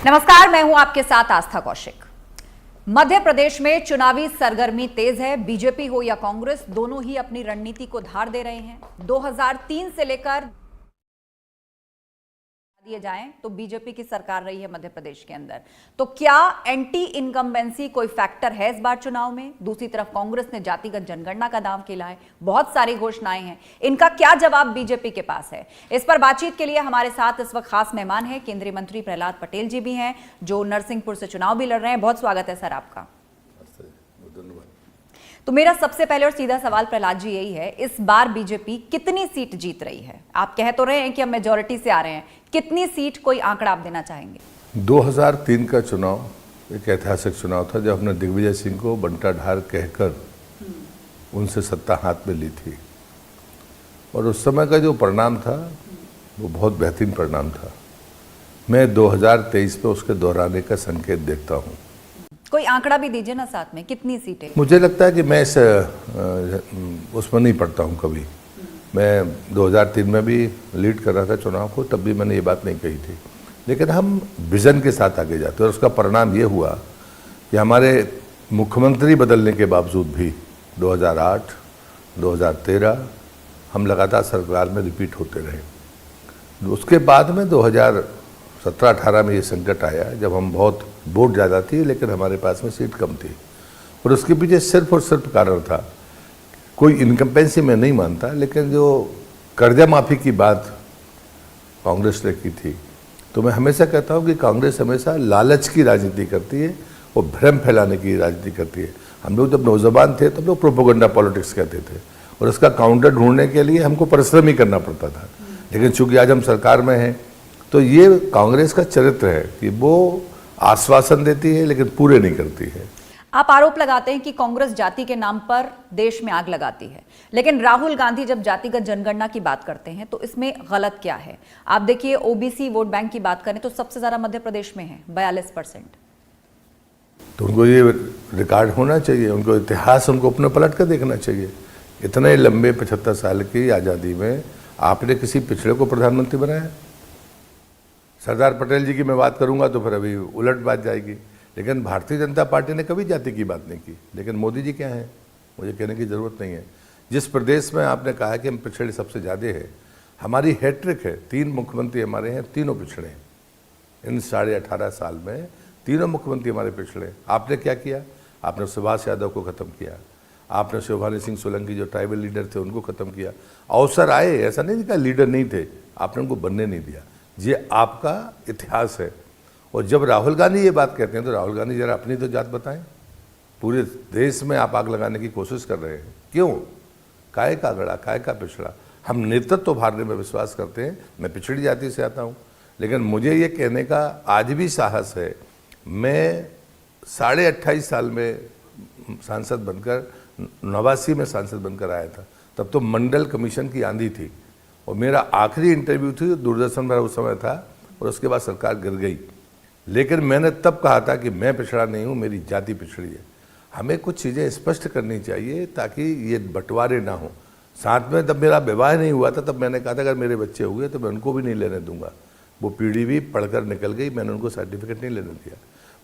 नमस्कार, मैं हूं आपके साथ आस्था कौशिक। मध्य प्रदेश में चुनावी सरगर्मी तेज है। बीजेपी हो या कांग्रेस, दोनों ही अपनी रणनीति को धार दे रहे हैं। 2003 से लेकर दिए जाएं तो बीजेपी की सरकार रही है मध्य प्रदेश के अंदर। तो क्या एंटी इनकम्बेंसी कोई फैक्टर है इस बार चुनाव में? दूसरी तरफ कांग्रेस ने जातिगत जनगणना का दांव खेला है, बहुत सारी घोषणाएं हैं। इनका क्या जवाब बीजेपी के पास है? इस पर बातचीत के लिए हमारे साथ इस वक्त खास मेहमान हैं, केंद्रीय मंत्री प्रहलाद पटेल जी भी हैं, जो नरसिंहपुर से चुनाव भी लड़ रहे हैं। बहुत स्वागत है सर आपका। तो मेरा सबसे पहले और सीधा सवाल प्रहलाद जी यही है, इस बार बीजेपी कितनी सीट जीत रही है? आप कह तो रहे हैं कि हम मेजॉरिटी से आ रहे हैं, कितनी सीट, कोई आंकड़ा आप देना चाहेंगे? 2003 का चुनाव एक ऐतिहासिक चुनाव था, जब हमने दिग्विजय सिंह को बंटाढार कहकर उनसे सत्ता हाथ में ली थी। और उस समय का जो परिणाम था वो बहुत बेहतरीन परिणाम था। मैं 2023 में उसके दोहराने का संकेत देखता हूँ। कोई आंकड़ा भी दीजिए ना साथ में, कितनी सीटें? मुझे लगता है कि मैं इस उसमें नहीं पड़ता हूँ कभी। मैं 2003 में भी लीड कर रहा था चुनाव को, तब भी मैंने ये बात नहीं कही थी। लेकिन हम विजन के साथ आगे जाते हैं और उसका परिणाम ये हुआ कि हमारे मुख्यमंत्री बदलने के बावजूद भी 2008, 2013 हम लगातार सरकार में रिपीट होते रहे। उसके बाद में 2017-18 में ये संकट आया, जब हम बहुत वोट ज़्यादा थी लेकिन हमारे पास में सीट कम थी। और उसके पीछे सिर्फ और सिर्फ कारण था, कोई इनकम्पेंसी मैं नहीं मानता, लेकिन जो कर्जा माफ़ी की बात कांग्रेस ने की थी, तो मैं हमेशा कहता हूँ कि कांग्रेस हमेशा लालच की राजनीति करती है और भ्रम फैलाने की राजनीति करती है। हम लोग जब नौजवान थे तब लोग प्रोपोगंडा पॉलिटिक्स कहते थे और उसका काउंटर ढूंढने के लिए हमको परिश्रम ही करना पड़ता था। लेकिन चूंकि आज हम सरकार में हैं, तो ये कांग्रेस का चरित्र है कि वो आश्वासन देती है लेकिन पूरे नहीं करती है। आप आरोप लगाते हैं कि कांग्रेस जाति के नाम पर देश में आग लगाती है, लेकिन राहुल गांधी जब जातिगत जनगणना की बात करते हैं तो इसमें गलत क्या है? आप देखिए, ओबीसी वोट बैंक की बात करें तो सबसे ज्यादा मध्य प्रदेश में है, 42%। तो उनको ये रिकॉर्ड होना चाहिए, उनको इतिहास उनको अपने पलट कर देखना चाहिए। इतने लंबे 75 साल की आज़ादी में आपने किसी पिछड़े को प्रधानमंत्री बनाया? सरदार पटेल जी की मैं बात करूंगा तो फिर अभी उलट बात जाएगी। लेकिन भारतीय जनता पार्टी ने कभी जाति की बात नहीं की। लेकिन मोदी जी क्या हैं, मुझे कहने की ज़रूरत नहीं है। जिस प्रदेश में आपने कहा कि हम पिछड़े सबसे ज़्यादा है, हमारी हैट्रिक है, 3 मुख्यमंत्री हमारे हैं, तीनों पिछड़े हैं। इन 18.5 साल में तीनों मुख्यमंत्री हमारे पिछड़े। आपने क्या किया? आपने सुभाष यादव को ख़त्म किया, आपने शिवभानु सिंह सोलंकी जो ट्राइबल लीडर थे उनको ख़त्म किया। अवसर आए, ऐसा नहीं कि लीडर नहीं थे, आपने उनको बनने नहीं दिया। ये आपका इतिहास है। और जब राहुल गांधी ये बात कहते हैं तो राहुल गांधी जरा अपनी तो जात बताएं। पूरे देश में आप आग लगाने की कोशिश कर रहे हैं, क्यों? काय का गड़ा, काय का पिछड़ा? हम नेतृत्व उभारने में विश्वास करते हैं। मैं पिछड़ी जाति से आता हूँ, लेकिन मुझे ये कहने का आज भी साहस है। मैं 28.5 साल में सांसद बनकर, 89 में सांसद बनकर आया था। तब तो मंडल कमीशन की आंधी थी और मेरा आखिरी इंटरव्यू थी दूरदर्शन पर उस समय था, और उसके बाद सरकार गिर गई। लेकिन मैंने तब कहा था कि मैं पिछड़ा नहीं हूँ, मेरी जाति पिछड़ी है। हमें कुछ चीज़ें स्पष्ट करनी चाहिए ताकि ये बंटवारे ना हो। साथ में जब मेरा विवाह नहीं हुआ था तब मैंने कहा था अगर मेरे बच्चे हुए तो मैं उनको भी नहीं लेने दूंगा। वो पीढ़ी भी पढ़कर निकल गई, मैंने उनको सर्टिफिकेट नहीं लेने दिया।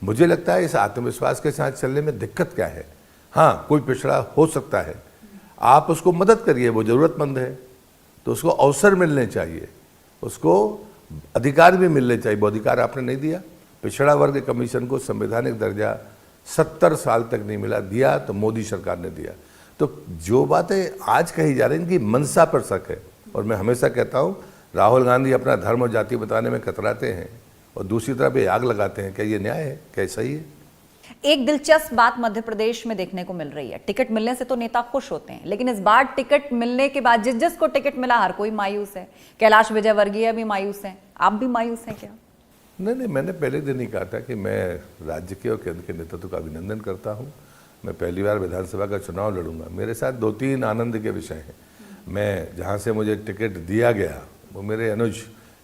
मुझे लगता है इस आत्मविश्वास के साथ चलने में दिक्कत क्या है? हाँ, कोई पिछड़ा हो सकता है, आप उसको मदद करिए, वो ज़रूरतमंद है तो उसको अवसर मिलने चाहिए, उसको अधिकार भी मिलने चाहिए। वो अधिकार आपने नहीं दिया। पिछड़ा वर्ग कमीशन को संवैधानिक दर्जा 70 साल तक नहीं मिला, दिया तो मोदी सरकार ने दिया। तो जो बातें आज कही जा रही हैं, इनकी मंशा पर शक है। और मैं हमेशा कहता हूँ, राहुल गांधी अपना धर्म और जाति बताने में कतराते हैं और दूसरी तरफ ये आग लगाते हैं। क्या ये न्याय है? क्या सही है? एक दिलचस्प बात मध्य प्रदेश में देखने को मिल रही है। टिकट मिलने से तो नेता खुश होते हैं, लेकिन इस बार टिकट मिलने के बाद जिस जिसको टिकट मिला हर कोई मायूस है। कैलाश विजयवर्गीय भी मायूस हैं, आप भी मायूस हैं क्या? नहीं, मैंने पहले दिन ही कहा था कि मैं राज्य के और केंद्र के नेतृत्व का अभिनंदन करता हूं। मैं पहली बार विधानसभा का चुनाव लड़ूंगा। मेरे साथ 2-3 आनंद के विषय हैं। मैं जहां से मुझे टिकट दिया गया वो मेरे अनुज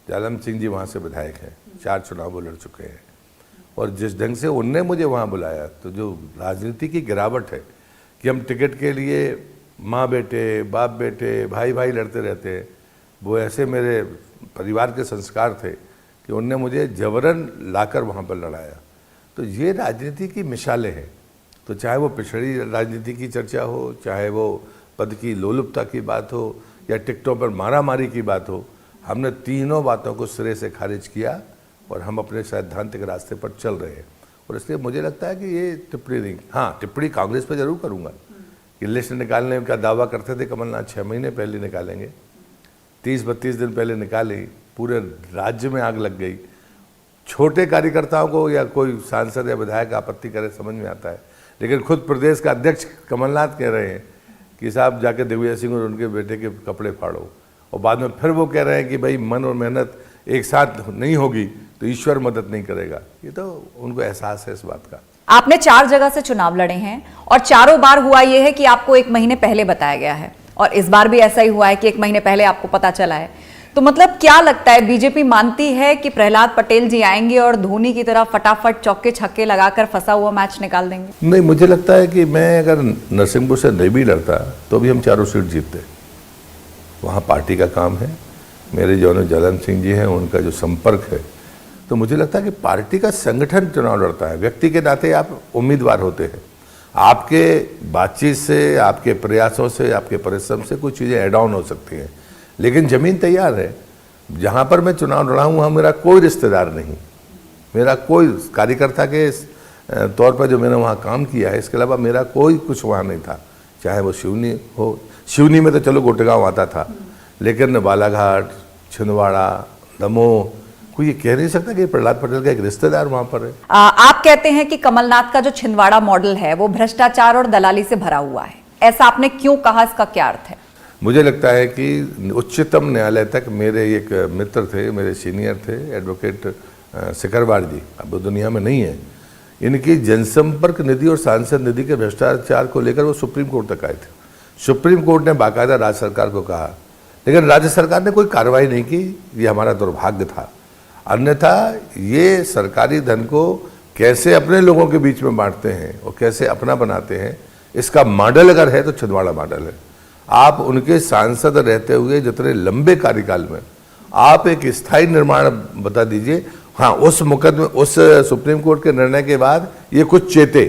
जालम सिंह जी वहां से विधायक हैं, 4 चुनाव वो लड़ चुके हैं। और जिस ढंग से उनने मुझे वहाँ बुलाया, तो जो राजनीति की गिरावट है कि हम टिकट के लिए माँ बेटे, बाप बेटे, भाई भाई लड़ते रहते हैं, वो ऐसे मेरे परिवार के संस्कार थे कि उनने मुझे जबरन लाकर वहाँ पर लड़ाया। तो ये राजनीति की मिसालें हैं। तो चाहे वो पिछड़ी राजनीति की चर्चा हो, चाहे वो पद की लोलुपता की बात हो, या टिकटों पर मारामारी की बात हो, हमने तीनों बातों को सिरे से खारिज किया और हम अपने सैद्धांतिक रास्ते पर चल रहे हैं। और इसलिए मुझे लगता है कि ये टिप्पणी नहीं, हाँ टिप्पणी कांग्रेस पर जरूर करूँगा कि लिस्ट निकालने का दावा करते थे कमलनाथ 6 महीने पहले निकालेंगे, 30-32 दिन पहले निकाली, पूरे राज्य में आग लग गई। छोटे कार्यकर्ताओं को या कोई सांसद या विधायक आपत्ति करे समझ में आता है, लेकिन खुद प्रदेश का अध्यक्ष कमलनाथ कह रहे हैं कि साहब जाके दिग्विजय सिंह और उनके बेटे के कपड़े फाड़ो, और बाद में फिर वो कह रहे हैं कि भाई मन और मेहनत एक साथ नहीं होगी तो ईश्वर मदद नहीं करेगा। ये तो उनको एहसास है इस बात का। आपने 4 जगह से चुनाव लड़े हैं और चारों बार हुआ यह है कि आपको 1 महीने पहले बताया गया है, और इस बार भी ऐसा ही हुआ है कि 1 महीने पहले आपको पता चला है। तो मतलब क्या लगता है, बीजेपी मानती है कि प्रहलाद पटेल जी आएंगे और धोनी की तरह फटाफट चौके छक्के लगाकर फंसा हुआ मैच निकाल देंगे? नहीं, मुझे लगता है कि मैं अगर नरसिंहपुर से नहीं भी लड़ता तो भी हम चारों सीट जीतते। वहाँ पार्टी का काम है, मेरे जो जलन सिंह जी हैं उनका जो संपर्क है, तो मुझे लगता है कि पार्टी का संगठन चुनाव लड़ता है। व्यक्ति के नाते आप उम्मीदवार होते हैं, आपके बातचीत से, आपके प्रयासों से, आपके परिश्रम से कुछ चीज़ें ऐड ऑन हो सकती हैं, लेकिन ज़मीन तैयार है। जहाँ पर मैं चुनाव लड़ा हूँ वहाँ मेरा कोई रिश्तेदार नहीं, मेरा कोई कार्यकर्ता के तौर पर जो मैंने वहाँ काम किया है, इसके अलावा मेरा कोई कुछ वहाँ नहीं था। चाहे वो सिवनी हो, सिवनी में तो चलो गोटेगांव आता था, लेकिन बालाघाट, छिंदवाड़ा, दमोह, कोई ये कह नहीं सकता कि प्रहलाद पटेल का एक रिश्तेदार वहाँ पर है। आप कहते हैं कि कमलनाथ का जो छिंदवाड़ा मॉडल है वो भ्रष्टाचार और दलाली से भरा हुआ है, ऐसा आपने क्यों कहा, इसका क्या अर्थ है? मुझे लगता है कि उच्चतम न्यायालय तक मेरे एक मित्र थे, मेरे सीनियर थे, एडवोकेट सिकरवार जी, अब वो दुनिया में नहीं है। इनकी जनसंपर्क निधि और सांसद निधि के भ्रष्टाचार को लेकर वो सुप्रीम कोर्ट तक आए थे। सुप्रीम कोर्ट ने बाकायदा राज्य सरकार को कहा, लेकिन राज्य सरकार ने कोई कार्रवाई नहीं की। ये हमारा दुर्भाग्य था। अन्यथा ये सरकारी धन को कैसे अपने लोगों के बीच में बांटते हैं और कैसे अपना बनाते हैं, इसका मॉडल अगर है तो छिंदवाड़ा मॉडल है। आप उनके सांसद रहते हुए जितने लंबे कार्यकाल में आप एक स्थायी निर्माण बता दीजिए। हाँ, उस मुकदमे, उस सुप्रीम कोर्ट के निर्णय के बाद ये कुछ चेते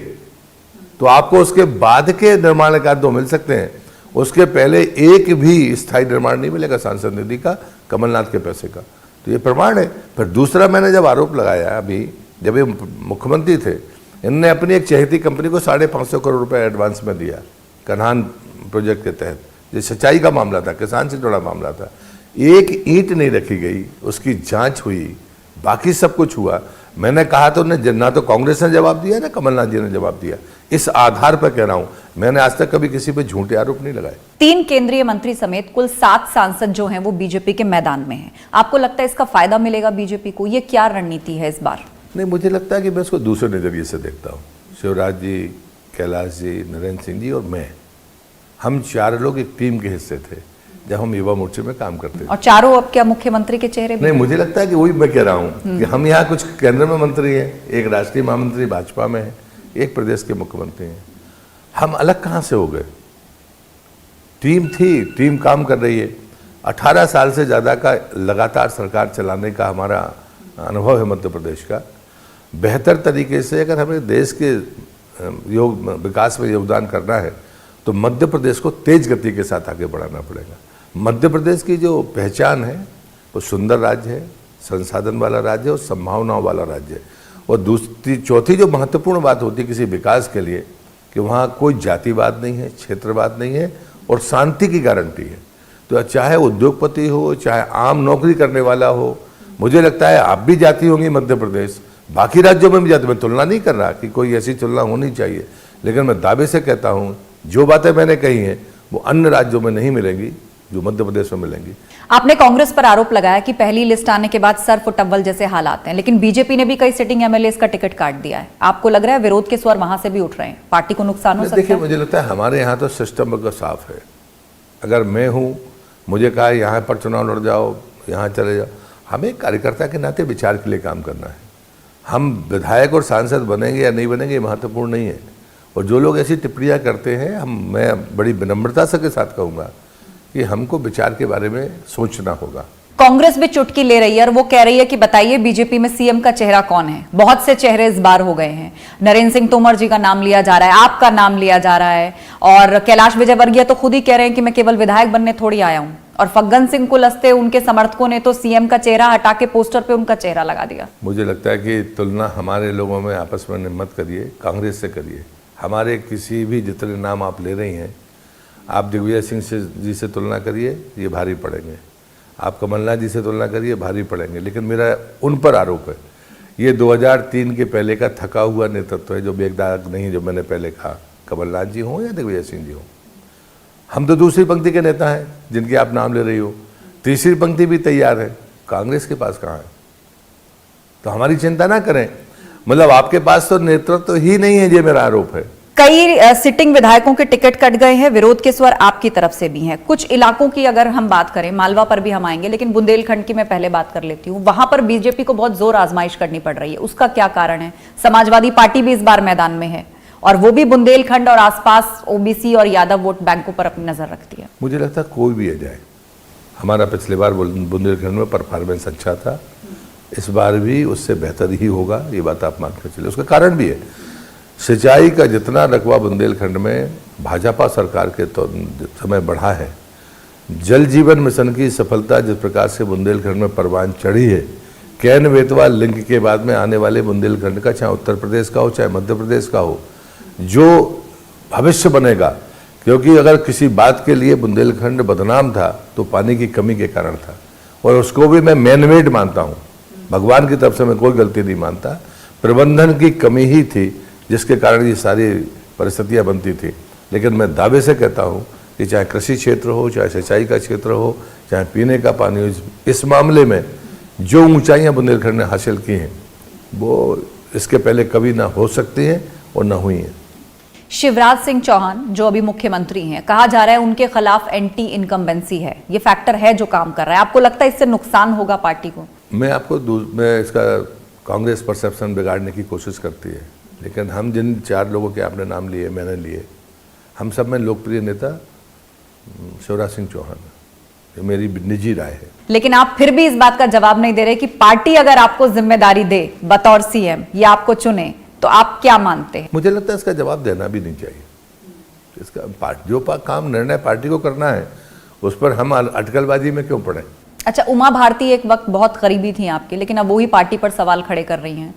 तो आपको उसके बाद के निर्माण का दो मिल सकते हैं, उसके पहले एक भी स्थायी निर्माण नहीं मिलेगा सांसद निधि का, कमलनाथ के पैसे का। तो ये प्रमाण है। फिर दूसरा, मैंने जब आरोप लगाया अभी जब ये मुख्यमंत्री थे, इनने अपनी एक चहेती कंपनी को 550 करोड़ रुपए एडवांस में दिया कन्हान प्रोजेक्ट के तहत। ये सच्चाई का मामला था, किसान से जुड़ा मामला था। एक ईंट नहीं रखी गई, उसकी जांच हुई, बाकी सब कुछ हुआ। मैंने कहा तो उन्हें ना तो कांग्रेस ने जवाब दिया ना कमलनाथ जी ने जवाब दिया। इस आधार पर कह रहा हूं, मैंने आज तक कभी किसी पे झूठे आरोप नहीं लगाए। 3 केंद्रीय मंत्री समेत कुल 7 सांसद जो हैं वो बीजेपी के मैदान में हैं। आपको लगता है इसका फायदा मिलेगा बीजेपी को? ये क्या रणनीति है इस बार? नहीं, मुझे लगता है कि मैं इसको दूसरे नजरिए से देखता हूँ। शिवराज जी, कैलाश जी, नरेंद्र सिंह जी और मैं, हम 4 लोग एक टीम के हिस्से थे जब हम युवा मोर्चे में काम करते थे। और चारों अब क्या मुख्यमंत्री के चेहरे भी? नहीं, मुझे लगता है कि वही मैं कह रहा हूँ कि हम यहाँ कुछ केंद्र में मंत्री हैं, एक राष्ट्रीय महामंत्री भाजपा में है, एक प्रदेश के मुख्यमंत्री हैं। हम अलग कहाँ से हो गए? टीम थी, टीम काम कर रही है। 18 साल से ज़्यादा का लगातार सरकार चलाने का हमारा अनुभव है मध्य प्रदेश का। बेहतर तरीके से अगर हमें देश के विकास में योगदान करना है तो मध्य प्रदेश को तेज गति के साथ आगे बढ़ाना पड़ेगा। मध्य प्रदेश की जो पहचान है वो सुंदर राज्य है, संसाधन वाला राज्य है और संभावनाओं वाला राज्य है। और दूसरी चौथी जो महत्वपूर्ण बात होती है किसी विकास के लिए कि वहाँ कोई जातिवाद नहीं है, क्षेत्रवाद नहीं है और शांति की गारंटी है। तो चाहे उद्योगपति हो, चाहे आम नौकरी करने वाला हो, मुझे लगता है आप भी जाति होंगी मध्य प्रदेश, बाकी राज्यों में भी जाति। मैं तुलना नहीं कर रहा कि कोई ऐसी तुलना होनी चाहिए, लेकिन मैं दावे से कहता हूँ जो बातें मैंने कही हैं वो अन्य राज्यों में नहीं मिलेंगी जो मध्य प्रदेश में मिलेंगी। आपने कांग्रेस पर आरोप लगाया कि पहली लिस्ट आने के बाद सर्फ और टब्बल जैसे हालात हैं, लेकिन बीजेपी ने भी कई सिटिंग एमएलए का टिकट काट दिया है। आपको लग रहा है विरोध के स्वर वहां से भी उठ रहे हैं, पार्टी को नुकसान हो सकता है? देखिए, मुझे लगता है हमारे यहाँ तो सिस्टम बिल्कुल साफ है। अगर मैं हूँ, मुझे कहा यहाँ पर चुनाव लड़ जाओ, यहाँ चले जाओ, हमें कार्यकर्ता के नाते विचार के लिए काम करना है। हम विधायक और सांसद बनेंगे या नहीं बनेंगे ये महत्वपूर्ण नहीं है। और जो लोग ऐसी टिप्पणियाँ करते हैं, मैं बड़ी विनम्रता से के साथ कहूँगा कि हमको विचार के बारे में सोचना होगा। कांग्रेस भी चुटकी ले रही है और वो कह रही है कि बताइए बीजेपी में सीएम का चेहरा कौन है। बहुत से चेहरे इस बार हो गए हैं, नरेंद्र सिंह तोमर जी का नाम लिया जा रहा है, आपका नाम लिया जा रहा है, और कैलाश विजयवर्गीय तो खुद ही कह रहे हैं कि मैं केवल विधायक बनने थोड़ी आया हूं, और फग्गन सिंह कुलस्ते उनके समर्थकों ने तो सीएम का चेहरा हटा के पोस्टर पे उनका चेहरा लगा दिया। मुझे लगता है कि तुलना हमारे लोगों में आपस में मत करिए, कांग्रेस से करिए। हमारे किसी भी जितने नाम आप ले रही हैं, आप दिग्विजय सिंह जी से तुलना करिए, ये भारी पड़ेंगे। आप कमलनाथ जी से तुलना करिए, भारी पड़ेंगे। लेकिन मेरा उन पर आरोप है, ये 2003 के पहले का थका हुआ नेतृत्व है, जो बेदाग नहीं, जो मैंने पहले कहा, कमलनाथ जी हों या दिग्विजय सिंह जी हों। हम तो दूसरी पंक्ति के नेता हैं जिनके आप नाम ले रही हो, तीसरी पंक्ति भी तैयार है, कांग्रेस के पास कहाँ है? तो हमारी चिंता ना करें, मतलब आपके पास तो नेतृत्व ही नहीं है, ये मेरा आरोप है। कई सिटिंग विधायकों के टिकट कट गए हैं, विरोध के स्वर आपकी तरफ से भी हैं। कुछ इलाकों की अगर हम बात करें, मालवा पर भी हम आएंगे, लेकिन बुंदेलखंड की मैं पहले बात कर लेती हूं। वहां पर बीजेपी को बहुत जोर आजमाइश करनी पड़ रही है, उसका क्या कारण है? समाजवादी पार्टी भी इस बार मैदान में है और वो भी बुंदेलखंड और आसपास ओबीसी और यादव वोट बैंकों पर अपनी नजर रखती है। मुझे लगता है कोई भी आ जाए, हमारा पिछले बार बुंदेलखंड में परफॉर्मेंस अच्छा था, इस बार भी उससे बेहतर ही होगा, ये बात आप मान कर चले। उसका कारण भी है, सिंचाई का जितना रकबा बुंदेलखंड में भाजपा सरकार के तो समय बढ़ा है, जल जीवन मिशन की सफलता जिस प्रकार से बुंदेलखंड में परवान चढ़ी है, कैन बेतवा लिंक के बाद में आने वाले बुंदेलखंड का, चाहे उत्तर प्रदेश का हो चाहे मध्य प्रदेश का हो, जो भविष्य बनेगा, क्योंकि अगर किसी बात के लिए बुंदेलखंड बदनाम था तो पानी की कमी के कारण था, और उसको भी मैं मैनमेड मानता हूँ, भगवान की तरफ से मैं कोई गलती नहीं मानता, प्रबंधन की कमी ही थी जिसके कारण ये सारी परिस्थितियाँ बनती थी। लेकिन मैं दावे से कहता हूँ कि चाहे कृषि क्षेत्र हो, चाहे सिंचाई का क्षेत्र हो, चाहे पीने का पानी हो, इस मामले में जो ऊंचाइयाँ बुंदेलखंड ने हासिल की हैं वो इसके पहले कभी ना हो सकती हैं और ना हुई हैं। शिवराज सिंह चौहान जो अभी मुख्यमंत्री हैं, कहा जा रहा है उनके खिलाफ एंटी इनकम्बेंसी है, ये फैक्टर है जो काम कर रहा है। आपको लगता है इससे नुकसान होगा पार्टी को? मैं इसका कांग्रेस परसेप्शन बिगाड़ने की कोशिश करती है, लेकिन हम जिन 4 लोगों के आपने नाम लिए, मैंने लिए, हम सब में लोकप्रिय नेता शिवराज सिंह चौहान, ये मेरी निजी राय है। लेकिन आप फिर भी इस बात का जवाब नहीं दे रहे कि पार्टी अगर आपको जिम्मेदारी दे बतौर सीएम या आपको चुने तो आप क्या मानते हैं? मुझे लगता है इसका जवाब देना भी नहीं चाहिए। इसका जो काम निर्णय पार्टी को करना है, उस पर हम अटकलबाजी में क्यों पड़े? अच्छा, उमा भारती एक वक्त बहुत करीबी थी आपके, लेकिन अब वही पार्टी पर सवाल खड़े कर रही हैं,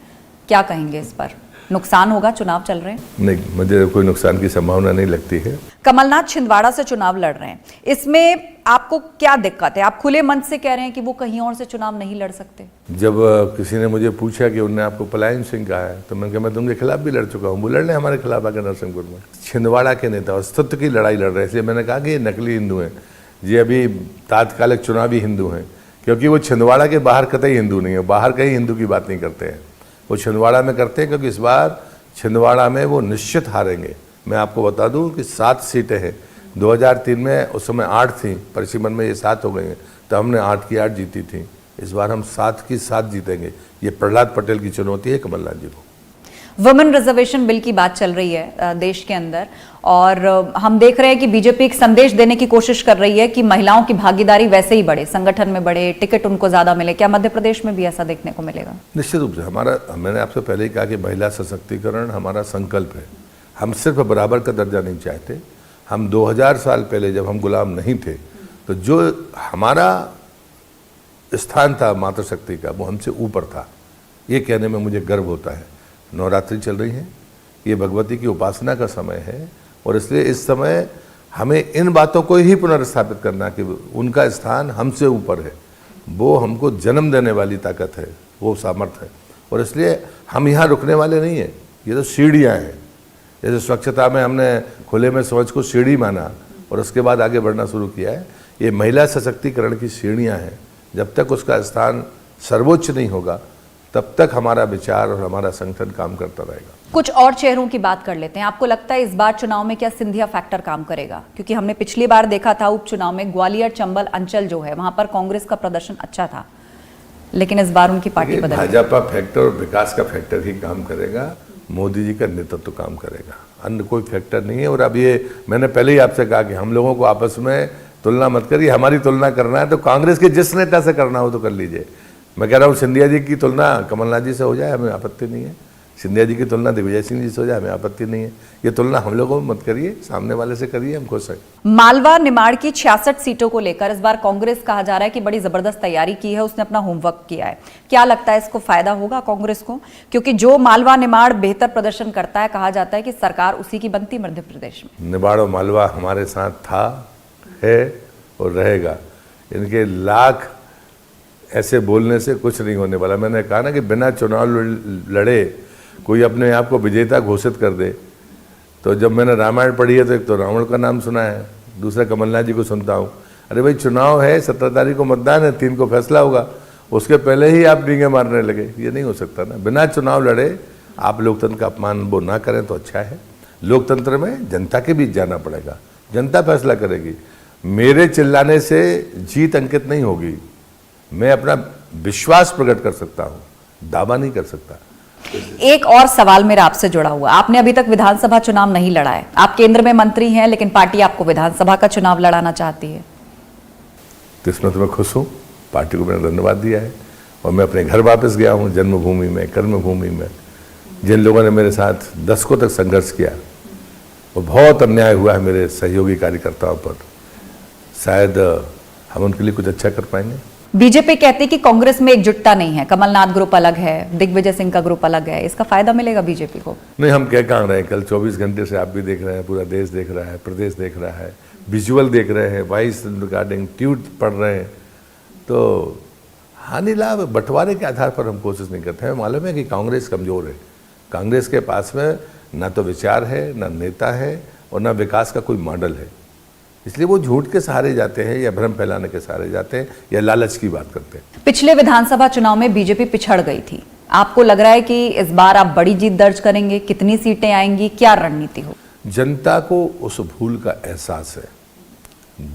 क्या कहेंगे इस पर? नुकसान होगा? चुनाव चल रहे हैं। नहीं, मुझे कोई नुकसान की संभावना नहीं लगती है। कमलनाथ छिंदवाड़ा से चुनाव लड़ रहे हैं, इसमें आपको क्या दिक्कत है? आप खुले मन से कह रहे हैं कि वो कहीं और से चुनाव नहीं लड़ सकते। जब किसी ने मुझे पूछा कि उन्होंने आपको पलायन सिंह कहा है, तो मैंने कहा मैं तुमके खिलाफ भी लड़ चुका हूँ, वो लड़ रहे हमारे खिलाफ आकर नरसिंहपुर में। छिंदवाड़ा के नेता अस्तित्व की लड़ाई लड़ रहे हैं, इसलिए मैंने कहा कि ये नकली हिंदू हैं, ये अभी तात्कालिक चुनावी हिंदू हैं, क्योंकि वो छिंदवाड़ा के बाहर कतई हिंदू नहीं है, बाहर कहीं हिंदू की बात नहीं करते हैं, वो छिंदवाड़ा में करते हैं, क्योंकि इस बार छिंदवाड़ा में वो निश्चित हारेंगे। मैं आपको बता दूं कि 7 सीटें हैं, 2003 में उस समय 8 थी, परिसीमन में ये 7 हो गई हैं, तो हमने 8 की 8 जीती थी, इस बार हम 7 की 7 जीतेंगे। ये प्रहलाद पटेल की चुनौती है कमलनाथ जी को। वुमेन रिजर्वेशन बिल की बात चल रही है देश के अंदर, और हम देख रहे हैं कि बीजेपी एक संदेश देने की कोशिश कर रही है कि महिलाओं की भागीदारी वैसे ही बढ़े, संगठन में बढ़े, टिकट उनको ज्यादा मिले। क्या मध्य प्रदेश में भी ऐसा देखने को मिलेगा? निश्चित रूप से मैंने आपसे पहले ही कहा कि महिला सशक्तिकरण हमारा संकल्प है। हम सिर्फ बराबर का दर्जा नहीं चाहते। हम 2000 साल पहले जब हम गुलाम नहीं थे, तो जो हमारा स्थान था मातृशक्ति का, वो हमसे ऊपर था। ये कहने में मुझे गर्व होता है। नवरात्रि चल रही है, ये भगवती की उपासना का समय है, और इसलिए इस समय हमें इन बातों को ही पुनर्स्थापित करना कि उनका स्थान हमसे ऊपर है। वो हमको जन्म देने वाली ताकत है, वो सामर्थ्य है, और इसलिए हम यहाँ रुकने वाले नहीं हैं। ये तो सीढ़ियाँ हैं। जैसे स्वच्छता में हमने खुले में शौच को सीढ़ी माना और उसके बाद आगे बढ़ना शुरू किया है, ये महिला सशक्तिकरण की सीढ़ियाँ हैं। जब तक उसका स्थान सर्वोच्च नहीं होगा, तब तक हमारा विचार और हमारा संगठन काम करता रहेगा। कुछ और चेहरों की बात कर लेते हैं। आपको लगता है इस बार चुनाव में क्या सिंधिया फैक्टर काम करेगा? क्योंकि हमने पिछली बार देखा था उपचुनाव में ग्वालियर चंबल अंचल जो है, वहां पर कांग्रेस का प्रदर्शन अच्छा था, लेकिन इस बार उनकी पार्टी बदल गई। भाजपा फैक्टर और विकास का फैक्टर ही काम करेगा, मोदी जी का नेतृत्व काम करेगा, अन्य कोई फैक्टर नहीं है। और अब ये मैंने पहले ही आपसे कहा कि हम लोगों को आपस में तुलना मत करिए। हमारी तुलना करना है तो कांग्रेस के जिस नेता से करना हो तो कर लीजिए। मैं कह रहा हूँ सिंधिया जी की तुलना कमलनाथ जी से हो जाए, हमें आपत्ति नहीं है। सिंधिया जी की तुलना दिग्विजय सिंह जी से हो जाए, हमें आपत्ति नहीं है। ये तुलना हम लोगों में मत करिए, सामने वाले से करिए, हम खुश हैं। मालवा निमाड़ की 66 सीटों को लेकर इस बार कांग्रेस कहा जा रहा है कि बड़ी जबरदस्त तैयारी की है, उसने अपना होमवर्क किया है। क्या लगता है इसको फायदा होगा कांग्रेस को? क्योंकि जो मालवा निमाड़ बेहतर प्रदर्शन करता है, कहा जाता है कि सरकार उसी की बनती मध्य प्रदेश में। निमाड़ और मालवा हमारे साथ था, है और रहेगा। इनके लाख ऐसे बोलने से कुछ नहीं होने वाला। मैंने कहा ना कि बिना चुनाव लड़े कोई अपने आप को विजेता घोषित कर दे। तो जब मैंने रामायण पढ़ी है तो एक तो रावण का नाम सुना है, दूसरा कमलनाथ जी को सुनता हूँ। अरे भाई चुनाव है, 17 तारीख को मतदान है, 3 को फैसला होगा, उसके पहले ही आप डींगे मारने लगे, ये नहीं हो सकता ना। बिना चुनाव लड़े आप लोकतंत्र का अपमान वो ना करें तो अच्छा है। लोकतंत्र में जनता के बीच जाना पड़ेगा, जनता फैसला करेगी। मेरे चिल्लाने से जीत अंकित नहीं होगी। मैं अपना विश्वास प्रकट कर सकता हूँ, दावा नहीं कर सकता। एक और सवाल मेरा आपसे जुड़ा हुआ, आपने अभी तक विधानसभा चुनाव नहीं लड़ा है, आप केंद्र में मंत्री हैं, लेकिन पार्टी आपको विधानसभा का चुनाव लड़ाना चाहती है। तो इसमें तो मैं खुश हूँ, पार्टी को मैंने धन्यवाद दिया है और मैं अपने घर वापस गया हूँ, जन्मभूमि में, कर्मभूमि में। जिन लोगों ने मेरे साथ दशकों तक संघर्ष किया, वो बहुत अन्याय हुआ है मेरे सहयोगी कार्यकर्ताओं पर, शायद हम उनके लिए कुछ अच्छा कर पाएंगे। बीजेपी कहती कि कांग्रेस में एकजुटता नहीं है, कमलनाथ ग्रुप अलग है, दिग्विजय सिंह का ग्रुप अलग है, इसका फायदा मिलेगा बीजेपी को? नहीं, हम कह कहाँ रहे हैं। कल 24 घंटे से आप भी देख रहे हैं, पूरा देश देख रहा है, प्रदेश देख रहा है, विजुअल देख रहे हैं, वॉइस रिकॉर्डिंग, ट्वीट पढ़ रहे हैं। तो हानि लाभ बंटवारे के आधार पर हम कोशिश नहीं करते हैं। मालूम है कि कांग्रेस कमजोर है, कांग्रेस के पास में ना तो विचार है, ना नेता है और ना विकास का कोई मॉडल है। इसलिए वो झूठ के सहारे जाते हैं या भ्रम फैलाने के सहारे जाते हैं या लालच की बात करते हैं। पिछले विधानसभा चुनाव में बीजेपी पिछड़ गई थी, आपको लग रहा है कि इस बार आप बड़ी जीत दर्ज करेंगे? कितनी सीटें आएंगी, क्या रणनीति हो? जनता को उस भूल का एहसास है।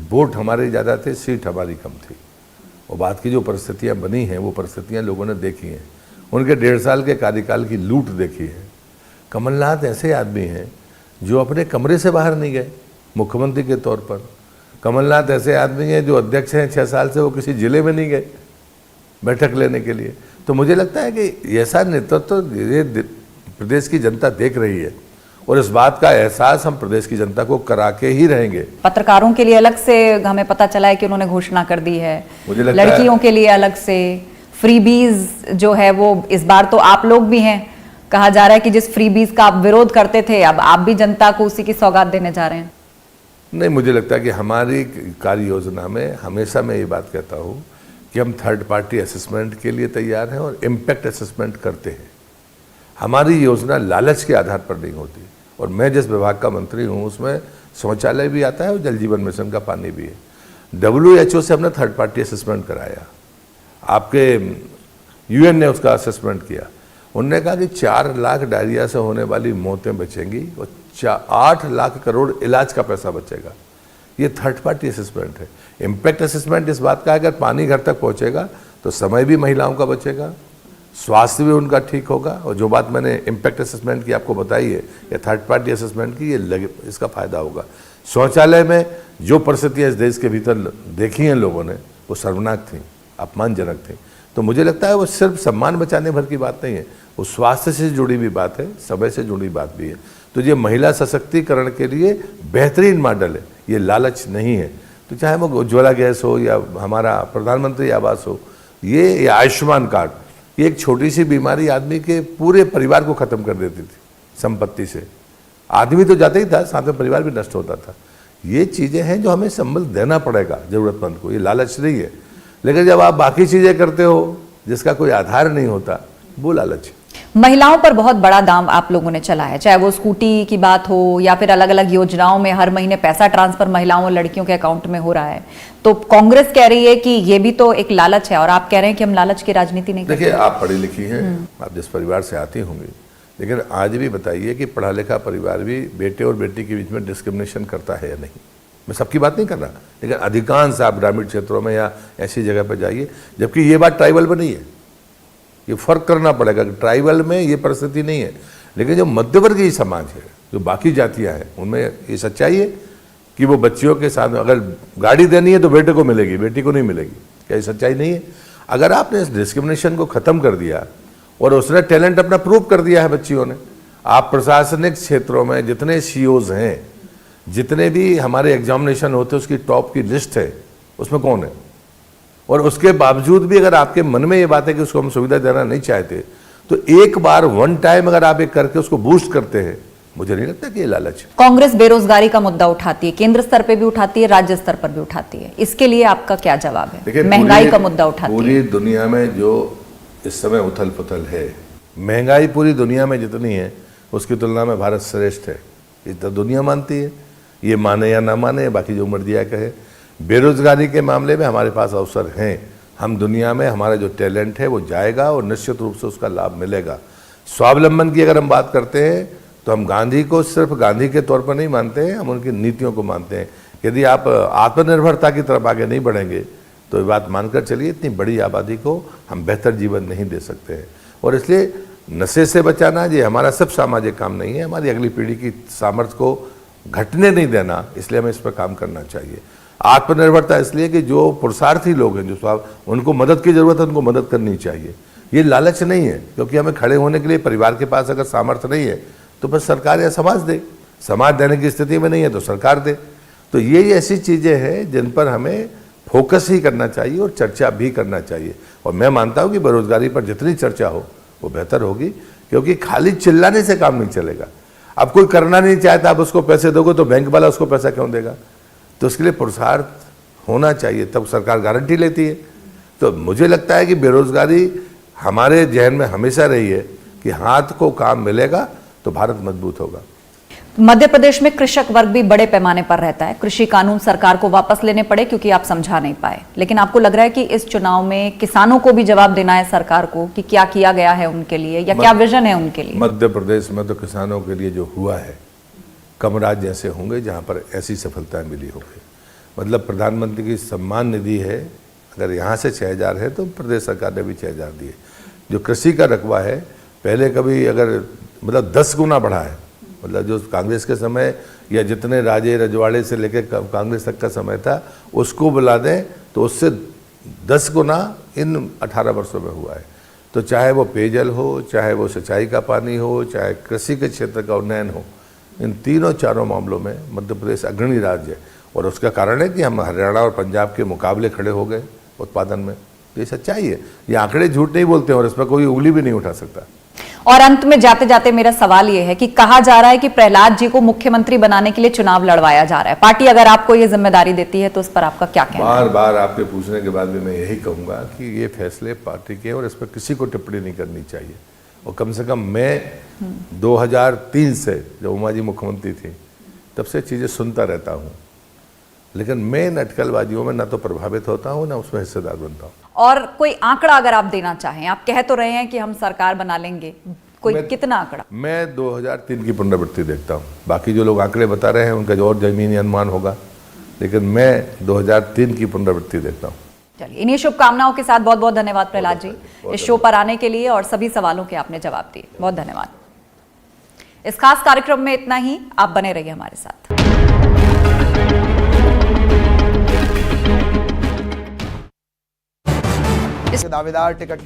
वोट हमारे ज़्यादा थे, सीट हमारी कम थी। और बात की जो परिस्थितियां बनी हैं वो परिस्थितियां लोगों ने देखी हैं। उनके 1.5 साल के कार्यकाल की लूट देखी है। कमलनाथ ऐसे आदमी हैं जो अपने कमरे से बाहर नहीं गए मुख्यमंत्री के तौर पर। कमलनाथ ऐसे आदमी हैं जो अध्यक्ष हैं 6 साल से, वो किसी जिले में नहीं गए बैठक लेने के लिए। तो मुझे लगता है कि ऐसा नेतृत्व ये प्रदेश की जनता देख रही है और इस बात का एहसास हम प्रदेश की जनता को करा के ही रहेंगे। पत्रकारों के लिए अलग से हमें पता चला है कि उन्होंने घोषणा कर दी है, मुझे लगता है लड़कियों के लिए अलग से फ्रीबीज जो है वो इस बार तो आप लोग भी हैं, कहा जा रहा है कि जिस फ्रीबीज का आप विरोध करते थे अब आप भी जनता को उसी की सौगात देने जा रहे हैं। नहीं, मुझे लगता है कि हमारी कार्य योजना में हमेशा मैं ये बात कहता हूँ कि हम थर्ड पार्टी असेसमेंट के लिए तैयार हैं और इम्पैक्ट असेसमेंट करते हैं। हमारी योजना लालच के आधार पर नहीं होती। और मैं जिस विभाग का मंत्री हूँ उसमें शौचालय भी आता है और जल जीवन मिशन का पानी भी है। WHO से हमने थर्ड पार्टी असेसमेंट कराया, आपके UN ने उसका असेसमेंट किया। उन्होंने कहा कि 4 लाख डायरिया से होने वाली मौतें बचेंगी और 8 लाख करोड़ इलाज का पैसा बचेगा। ये थर्ड पार्टी असेसमेंट है। इम्पैक्ट असेसमेंट इस बात का है अगर पानी घर तक पहुंचेगा तो समय भी महिलाओं का बचेगा, स्वास्थ्य भी उनका ठीक होगा। और जो बात मैंने इम्पैक्ट असेसमेंट की आपको बताई है या थर्ड पार्टी असेसमेंट की, ये इसका फायदा होगा। शौचालय में जो परिस्थितियाँ इस देश के भीतर देखी हैं लोगों ने वो शर्मनाक थी, अपमानजनक थी। तो मुझे लगता है वो सिर्फ सम्मान बचाने भर की बात नहीं है, वो स्वास्थ्य से जुड़ी भी बात है, समय से जुड़ी बात भी है। तो ये महिला सशक्तिकरण के लिए बेहतरीन मॉडल है, ये लालच नहीं है। तो चाहे वो उज्ज्वला गैस हो या हमारा प्रधानमंत्री आवास हो, ये या आयुष्मान कार्ड, ये एक छोटी सी बीमारी आदमी के पूरे परिवार को खत्म कर देती थी संपत्ति से। आदमी तो जाता ही था, साथ में परिवार भी नष्ट होता था। ये चीज़ें हैं जो हमें संबल देना पड़ेगा ज़रूरतमंद को, ये लालच नहीं है। लेकिन जब आप बाकी चीज़ें करते हो जिसका कोई आधार नहीं होता, वो लालच है। महिलाओं पर बहुत बड़ा दाम आप लोगों ने चला है, चाहे वो स्कूटी की बात हो या फिर अलग अलग योजनाओं में हर महीने पैसा ट्रांसफर महिलाओं और लड़कियों के अकाउंट में हो रहा है। तो कांग्रेस कह रही है कि ये भी तो एक लालच है और आप कह रहे हैं कि हम लालच की राजनीति नहीं करते। देखिए, आप पढ़ी लिखी हैं, आप जिस परिवार से आती होंगी, लेकिन आज भी बताइए कि पढ़ा लिखा परिवार भी बेटे और बेटी के बीच में डिस्क्रिमिनेशन करता है या नहीं। मैं सबकी बात नहीं कर रहा, लेकिन अधिकांश आप ग्रामीण क्षेत्रों में या ऐसी जगह पर जाइए, जबकि ये बात ट्राइबल में नहीं है। ये फर्क करना पड़ेगा कि ट्राइबल में ये परिस्थिति नहीं है, लेकिन जो मध्यवर्गीय समाज है, जो बाकी जातियां हैं, उनमें ये सच्चाई है कि वो बच्चियों के साथ अगर गाड़ी देनी है तो बेटे को मिलेगी, बेटी को नहीं मिलेगी। क्या ये सच्चाई नहीं है? अगर आपने इस डिस्क्रिमिनेशन को खत्म कर दिया और उसने टैलेंट अपना प्रूव कर दिया है बच्चियों ने, आप प्रशासनिक क्षेत्रों में जितने सीईओज हैं, जितने भी हमारे एग्जामिनेशन होते हैं उसकी टॉप की लिस्ट है, उसमें कौन है? और उसके बावजूद भी अगर आपके मन में ये बात है कि उसको हम सुविधा देना नहीं चाहते, तो एक बार वन टाइम अगर आप एक करके उसको बूस्ट करते हैं, मुझे नहीं लगता कि ये लालच है। कांग्रेस बेरोजगारी का मुद्दा उठाती है, केंद्र स्तर पे भी उठाती है, राज्य स्तर पर भी उठाती है, इसके लिए आपका क्या जवाब है? देखिए, महंगाई का मुद्दा उठाती है। पूरी दुनिया में जो इस समय उथल पुथल है, महंगाई पूरी दुनिया में जितनी है उसकी तुलना में भारत श्रेष्ठ है, इतना दुनिया मानती है। ये माने या ना माने, बाकी जो मर्जी है कहे। बेरोजगारी के मामले में हमारे पास अवसर हैं, हम दुनिया में हमारा जो टैलेंट है वो जाएगा और निश्चित रूप से उसका लाभ मिलेगा। स्वावलंबन की अगर हम बात करते हैं तो हम गांधी को सिर्फ गांधी के तौर पर नहीं मानते हैं, हम उनकी नीतियों को मानते हैं। यदि आप आत्मनिर्भरता की तरफ आगे नहीं बढ़ेंगे तो ये बात मानकर चलिए, इतनी बड़ी आबादी को हम बेहतर जीवन नहीं दे सकते हैं। और इसलिए नशे से बचाना ये हमारा सब सामाजिक काम नहीं है, हमारी अगली पीढ़ी की सामर्थ्य को घटने नहीं देना, इसलिए हमें इस पर काम करना चाहिए। आत्मनिर्भरता इसलिए कि जो पुरुषार्थी लोग हैं, जो उनको मदद की जरूरत है, उनको मदद करनी चाहिए। ये लालच नहीं है, क्योंकि हमें खड़े होने के लिए परिवार के पास अगर सामर्थ्य नहीं है तो बस सरकार या समाज दे, समाज देने की स्थिति में नहीं है तो सरकार दे। तो ये ऐसी चीज़ें हैं जिन पर हमें फोकस ही करना चाहिए और चर्चा भी करना चाहिए। और मैं मानता हूँ कि बेरोजगारी पर जितनी चर्चा हो वो बेहतर होगी, क्योंकि खाली चिल्लाने से काम नहीं चलेगा। अब कोई करना नहीं चाहता, आप उसको पैसे दोगे तो बैंक वाला उसको पैसा क्यों देगा? तो उसके लिए पुरुषार्थ होना चाहिए, तब सरकार गारंटी लेती है। तो मुझे लगता है कि बेरोजगारी हमारे जहन में हमेशा रही है कि हाथ को काम मिलेगा तो भारत मजबूत होगा। मध्य प्रदेश में कृषक वर्ग भी बड़े पैमाने पर रहता है। कृषि कानून सरकार को वापस लेने पड़े क्योंकि आप समझा नहीं पाए, लेकिन आपको लग रहा है कि इस चुनाव में किसानों को भी जवाब देना है सरकार को कि क्या किया गया है उनके लिए, या क्या विजन है उनके लिए? मध्य प्रदेश में तो किसानों के लिए जो हुआ है, कम राज्य ऐसे होंगे जहाँ पर ऐसी सफलताएं मिली होगी। मतलब प्रधानमंत्री की सम्मान निधि है, अगर यहाँ से 6,000 है तो प्रदेश सरकार ने भी 6,000 दिए। जो कृषि का रकबा है, पहले कभी अगर मतलब 10 गुना बढ़ा है। मतलब जो कांग्रेस के समय या जितने राजे रजवाड़े से लेकर कांग्रेस तक का समय था, उसको बुला दें तो उससे 10 गुना इन 18 वर्षों में हुआ है। तो चाहे वो पेयजल हो, चाहे वो सिंचाई का पानी हो, चाहे कृषि के क्षेत्र का उन्नयन हो, इन तीनों चारों मामलों में मध्य प्रदेश अग्रणी राज्य है। और उसका कारण है कि हम हरियाणा और पंजाब के मुकाबले खड़े हो गए उत्पादन में। तो ये सच्चाई है, ये आंकड़े झूठ नहीं बोलते हैं और इस पर कोई उंगली भी नहीं उठा सकता। और अंत में जाते जाते मेरा सवाल यह है कि कहा जा रहा है कि प्रहलाद जी को मुख्यमंत्री बनाने के लिए चुनाव लड़वाया जा रहा है। पार्टी अगर आपको ये जिम्मेदारी देती है तो उस पर आपका क्या कहना है? बार बार आपके पूछने के बाद भी मैं यही कहूंगा कि ये फैसले पार्टी के और इस पर किसी को टिप्पणी नहीं करनी चाहिए। और कम से कम मैं 2003 से जब उमा जी मुख्यमंत्री थी तब से चीज़ें सुनता रहता हूँ, लेकिन मैं इन अटकलबाजियों में ना तो प्रभावित होता हूँ ना उसमें हिस्सेदार बनता हूँ। और कोई आंकड़ा अगर आप देना चाहें, आप कह तो रहे हैं कि हम सरकार बना लेंगे, कोई कितना आंकड़ा? मैं 2003 की पुनरावृत्ति देखता हूँ। बाकी जो लोग आंकड़े बता रहे हैं उनका जो और जमीनी अनुमान होगा, लेकिन मैं 2003 की पुनरावृत्ति देखता हूँ। चलिए, इन्हीं शुभकामनाओं के साथ बहुत बहुत धन्यवाद प्रहलाद जी इस शो पर आने के लिए और सभी सवालों के आपने जवाब दिए। बहुत धन्यवाद। इस खास कार्यक्रम में इतना ही, आप बने रहिए हमारे साथ। दावेदार टिकट